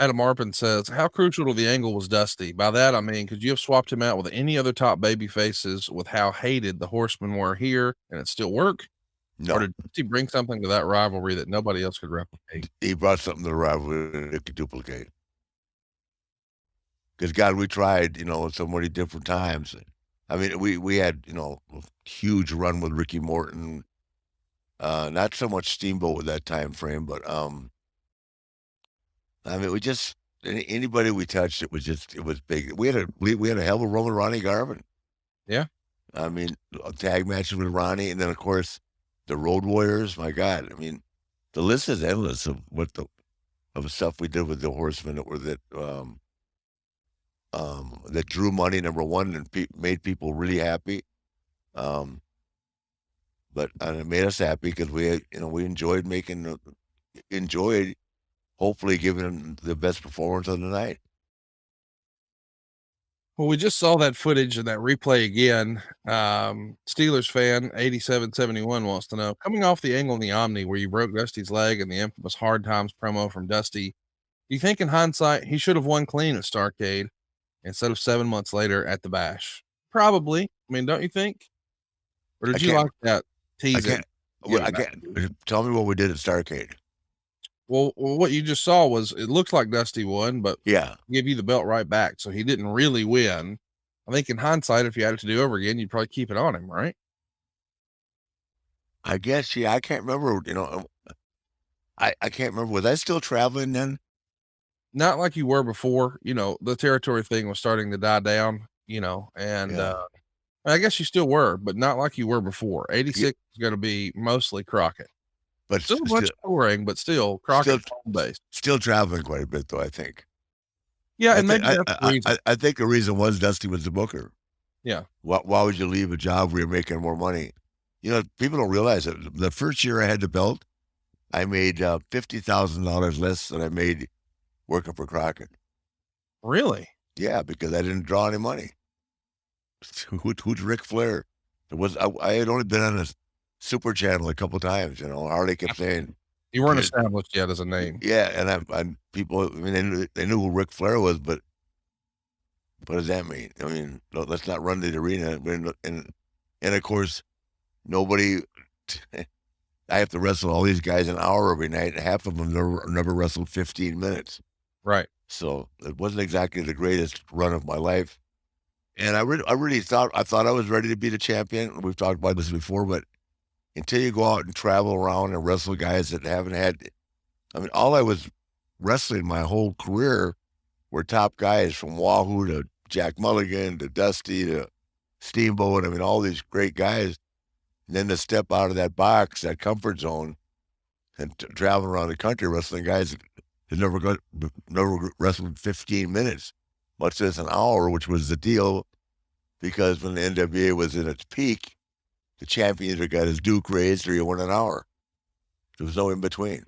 Adam Arpin says, "How crucial to the angle was Dusty?" By that, I mean, could you have swapped him out with any other top baby faces with how hated the Horsemen were here and it still work? Or No, did Dusty bring something to that rivalry that nobody else could replicate? he brought something to the rivalry that could duplicate. Because God, we tried, so many different times. I mean, we had, a huge run with Ricky Morton. Not so much Steamboat with that time frame, but I mean, we just anybody we touched, it was big. We had a hell of a run with Ronnie Garvin. Yeah. I mean, tag matches with Ronnie, and then of course the Road Warriors. My God, I mean, the list is endless of of the stuff we did with the Horsemen that drew money, number one, and made people really happy. Um, but and it made us happy because we enjoyed enjoyed hopefully giving them the best performance of the night. Well, we just saw that footage and that replay again. Steelers fan 8771 wants to know, coming off the angle in the Omni where you broke Dusty's leg and the infamous Hard Times promo from Dusty, do you think in hindsight he should have won clean at Starrcade instead of 7 months later at the Bash? Probably. I mean, don't you think? Or I did you can't. like that I teasing? can't. Well, Getting I back can't. to it? Tell me what we did at Starcade. Well, what you just saw was it looks like Dusty won, but Yeah, give you the belt right back. So he didn't really win. I think in hindsight, if you had it to do over again, you'd probably keep it on him, right? I guess. Yeah, I can't remember. I can't remember. Was I still traveling then? Not like you were before. The territory thing was starting to die down, and Yeah. I guess you still were, but not like you were before. Yeah, 86 is going to be mostly Crockett. but Still a bunch still, of touring, but still still, Crockett's home base. still traveling quite a bit though. I think. Yeah, I and think. maybe that's the reason. I think the reason was Dusty was the booker. Yeah. Why would you leave a job where you're making more money? People don't realize it. The first year I had the belt, I made $50,000 less than I made working for Crockett. Really? Yeah, because I didn't draw any money. Who's Ric Flair? I had only been on a super channel a couple times. Harley kept saying, You weren't "Yeah, established yet as a name. yeah," and people. I mean, they knew who Ric Flair was, but what does that mean? I mean, no, let's not run to the arena. And of course, nobody. I have to wrestle all these guys an hour every night. And half of them never wrestled 15 minutes. Right. So it wasn't exactly the greatest run of my life. And I really thought I was ready to be the champion. We've talked about this before, but until you go out and travel around and wrestle guys that haven't had, I mean, all I was wrestling my whole career were top guys from Wahoo to Jack Mulligan to Dusty to Steamboat. I mean, all these great guys. And then to step out of that box, that comfort zone, and travel around the country wrestling guys that never wrestled 15 minutes, much less an hour, which was the deal. Because when the NWA was in its peak, the champion either got his Duke raised or you won an hour. There was no in between.